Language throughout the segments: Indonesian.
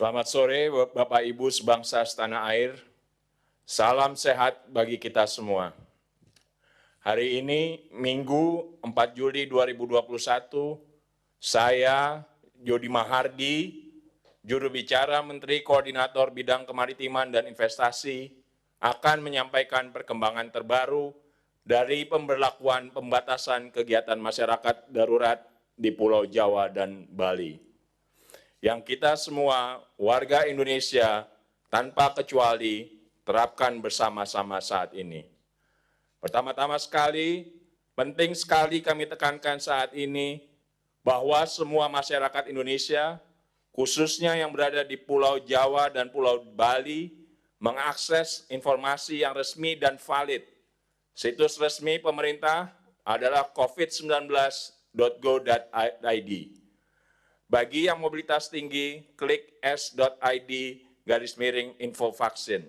Selamat sore Bapak Ibu sebangsa setanah air, salam sehat bagi kita semua. Hari ini Minggu 4 Juli 2021, saya Jody Mahardi, juru bicara Menteri Koordinator Bidang Kemaritiman dan Investasi, akan menyampaikan perkembangan terbaru dari pemberlakuan pembatasan kegiatan masyarakat darurat di Pulau Jawa dan Bali, yang kita semua warga Indonesia tanpa kecuali terapkan bersama-sama saat ini. Pertama-tama sekali, penting sekali kami tekankan saat ini bahwa semua masyarakat Indonesia, khususnya yang berada di Pulau Jawa dan Pulau Bali, mengakses informasi yang resmi dan valid. Situs resmi pemerintah adalah covid19.go.id. Bagi yang mobilitas tinggi, klik s.id/info vaksin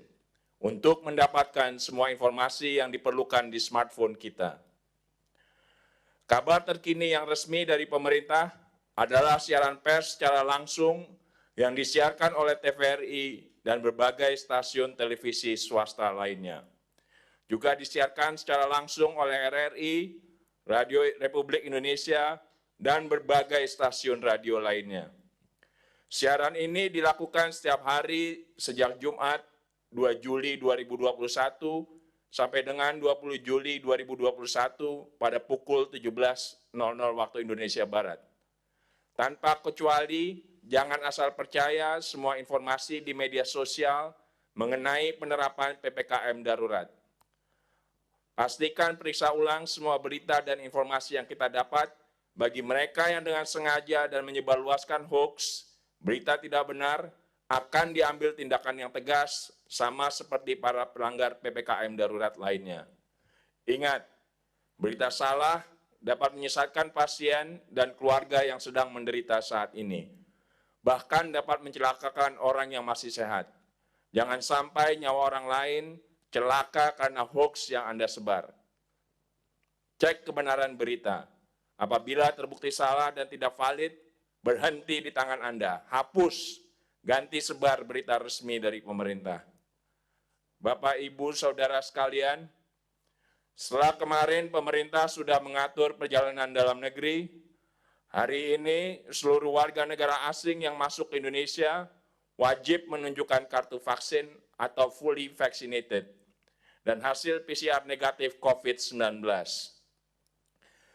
untuk mendapatkan semua informasi yang diperlukan di smartphone kita. Kabar terkini yang resmi dari pemerintah adalah siaran pers secara langsung yang disiarkan oleh TVRI dan berbagai stasiun televisi swasta lainnya. Juga disiarkan secara langsung oleh RRI, Radio Republik Indonesia, dan berbagai stasiun radio lainnya. Siaran ini dilakukan setiap hari sejak Jumat 2 Juli 2021 sampai dengan 20 Juli 2021 pada pukul 17.00 waktu Indonesia Barat. Tanpa kecuali, jangan asal percaya semua informasi di media sosial mengenai penerapan PPKM darurat. Pastikan periksa ulang semua berita dan informasi yang kita dapat. Bagi mereka yang dengan sengaja dan menyebarluaskan hoax, berita tidak benar, akan diambil tindakan yang tegas, sama seperti para pelanggar PPKM darurat lainnya. Ingat, berita salah dapat menyesatkan pasien dan keluarga yang sedang menderita saat ini. Bahkan dapat mencelakakan orang yang masih sehat. Jangan sampai nyawa orang lain celaka karena hoax yang Anda sebar. Cek kebenaran berita. Apabila terbukti salah dan tidak valid, berhenti di tangan Anda. Hapus, ganti sebar berita resmi dari pemerintah. Bapak, Ibu, Saudara sekalian, setelah kemarin pemerintah sudah mengatur perjalanan dalam negeri, hari ini seluruh warga negara asing yang masuk ke Indonesia wajib menunjukkan kartu vaksin atau fully vaccinated dan hasil PCR negatif COVID-19.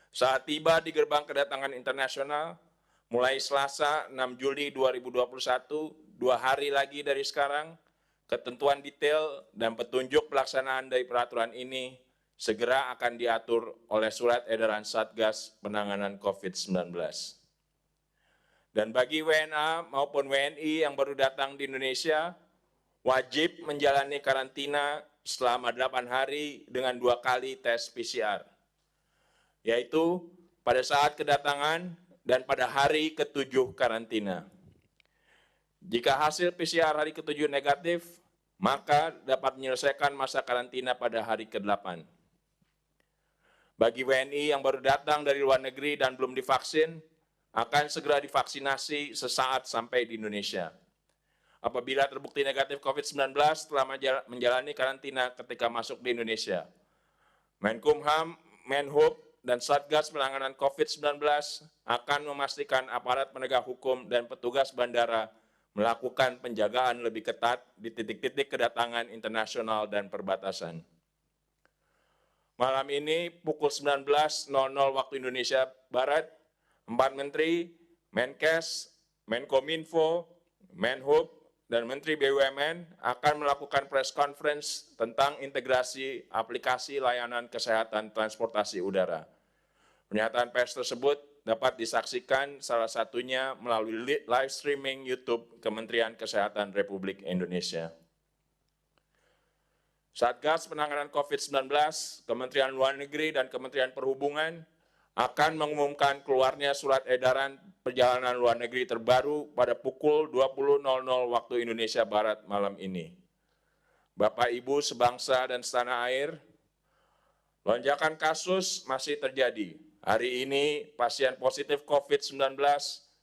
Saat tiba di gerbang kedatangan internasional, mulai Selasa 6 Juli 2021, 2 hari lagi dari sekarang, ketentuan detail dan petunjuk pelaksanaan dari peraturan ini segera akan diatur oleh Surat Edaran Satgas Penanganan COVID-19. Dan bagi WNA maupun WNI yang baru datang di Indonesia, wajib menjalani karantina selama 8 hari dengan 2 kali tes PCR. Yaitu pada saat kedatangan dan pada hari ke-7 karantina. Jika hasil PCR hari ke-7 negatif, maka dapat menyelesaikan masa karantina pada hari ke-8. Bagi WNI yang baru datang dari luar negeri dan belum divaksin, akan segera divaksinasi sesaat sampai di Indonesia. Apabila terbukti negatif COVID-19 setelah menjalani karantina ketika masuk di Indonesia, Menkumham, Menhub, dan Satgas Penanganan COVID-19 akan memastikan aparat penegak hukum dan petugas bandara melakukan penjagaan lebih ketat di titik-titik kedatangan internasional dan perbatasan. Malam ini pukul 19.00 waktu Indonesia Barat, 4 Menteri, Menkes, Menkominfo, Menhub, dan Menteri BUMN akan melakukan press conference tentang integrasi aplikasi layanan kesehatan transportasi udara. Pernyataan pers tersebut dapat disaksikan salah satunya melalui live streaming YouTube Kementerian Kesehatan Republik Indonesia. Satgas Penanganan COVID-19, Kementerian Luar Negeri, dan Kementerian Perhubungan akan mengumumkan keluarnya surat edaran perjalanan luar negeri terbaru pada pukul 20.00 waktu Indonesia Barat malam ini. Bapak, Ibu, sebangsa dan setanah air, lonjakan kasus masih terjadi. Hari ini pasien positif COVID-19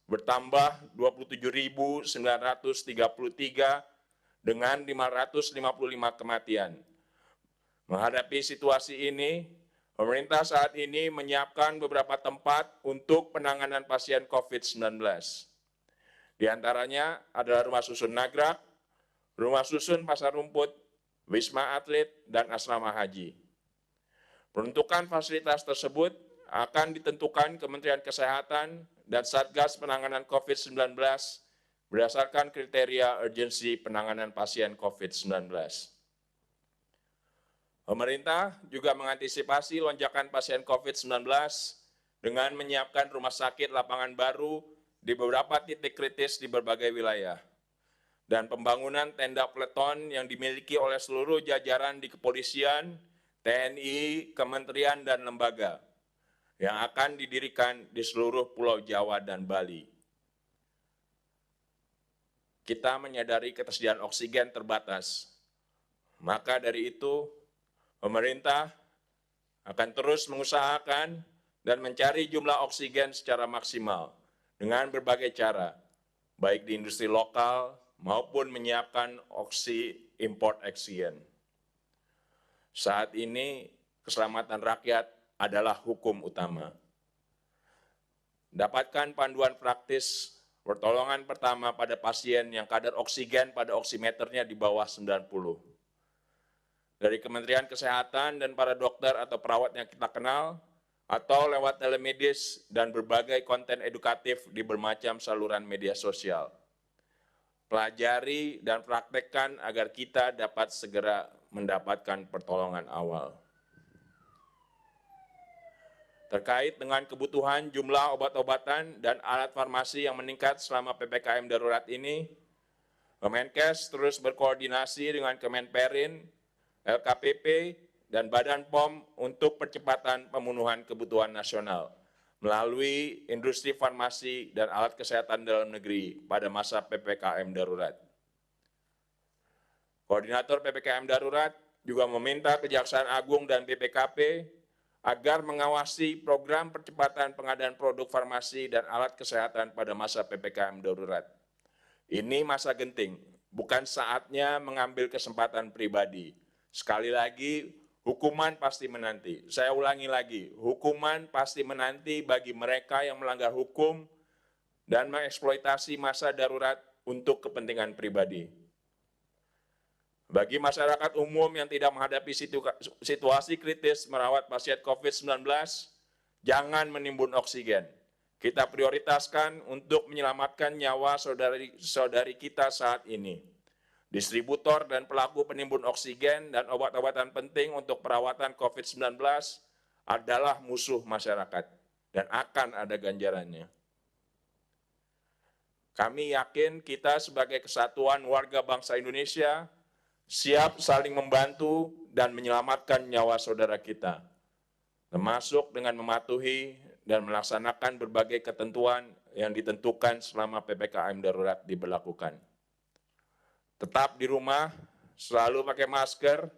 bertambah 27.933 dengan 555 kematian. Menghadapi situasi ini, pemerintah saat ini menyiapkan beberapa tempat untuk penanganan pasien COVID-19. Di antaranya adalah Rumah Susun Nagrak, Rumah Susun Pasar Rumput, Wisma Atlet, dan Asrama Haji. Peruntukan fasilitas tersebut akan ditentukan Kementerian Kesehatan dan Satgas Penanganan COVID-19 berdasarkan kriteria urgensi penanganan pasien COVID-19. Pemerintah juga mengantisipasi lonjakan pasien COVID-19 dengan menyiapkan rumah sakit lapangan baru di beberapa titik kritis di berbagai wilayah, dan pembangunan tenda peleton yang dimiliki oleh seluruh jajaran di kepolisian, TNI, kementerian, dan lembaga yang akan didirikan di seluruh Pulau Jawa dan Bali. Kita menyadari ketersediaan oksigen terbatas, maka dari itu, pemerintah akan terus mengusahakan dan mencari jumlah oksigen secara maksimal dengan berbagai cara, baik di industri lokal maupun menyiapkan import oksigen. Saat ini, keselamatan rakyat adalah hukum utama. Dapatkan panduan praktis pertolongan pertama pada pasien yang kadar oksigen pada oximeternya di bawah 90. Dari Kementerian Kesehatan dan para dokter atau perawat yang kita kenal, atau lewat telemedis dan berbagai konten edukatif di bermacam saluran media sosial. Pelajari dan praktekkan agar kita dapat segera mendapatkan pertolongan awal. Terkait dengan kebutuhan jumlah obat-obatan dan alat farmasi yang meningkat selama PPKM darurat ini, Kemenkes terus berkoordinasi dengan Kemenperin, LKPP, dan Badan POM untuk percepatan pemenuhan kebutuhan nasional melalui industri farmasi dan alat kesehatan dalam negeri pada masa PPKM darurat. Koordinator PPKM darurat juga meminta Kejaksaan Agung dan BPKP agar mengawasi program percepatan pengadaan produk farmasi dan alat kesehatan pada masa PPKM darurat. Ini masa genting, bukan saatnya mengambil kesempatan pribadi. Sekali lagi, hukuman pasti menanti. Saya ulangi lagi, hukuman pasti menanti bagi mereka yang melanggar hukum dan mengeksploitasi masa darurat untuk kepentingan pribadi. Bagi masyarakat umum yang tidak menghadapi situasi kritis merawat pasien COVID-19, jangan menimbun oksigen. Kita prioritaskan untuk menyelamatkan nyawa saudari kita saat ini. Distributor dan pelaku penimbun oksigen dan obat-obatan penting untuk perawatan COVID-19 adalah musuh masyarakat dan akan ada ganjarannya. Kami yakin kita sebagai kesatuan warga bangsa Indonesia siap saling membantu dan menyelamatkan nyawa saudara kita, termasuk dengan mematuhi dan melaksanakan berbagai ketentuan yang ditentukan selama PPKM darurat diberlakukan. Tetap di rumah, selalu pakai masker,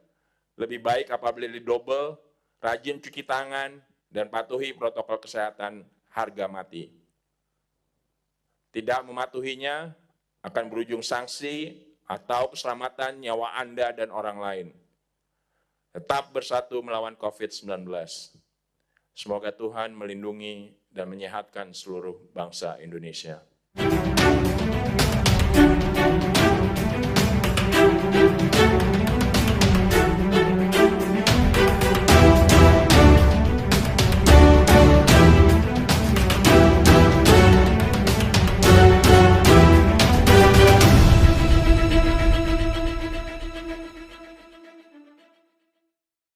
lebih baik apabila didobel, rajin cuci tangan, dan patuhi protokol kesehatan harga mati. Tidak mematuhinya akan berujung sanksi atau keselamatan nyawa Anda dan orang lain. Tetap bersatu melawan COVID-19. Semoga Tuhan melindungi dan menyehatkan seluruh bangsa Indonesia.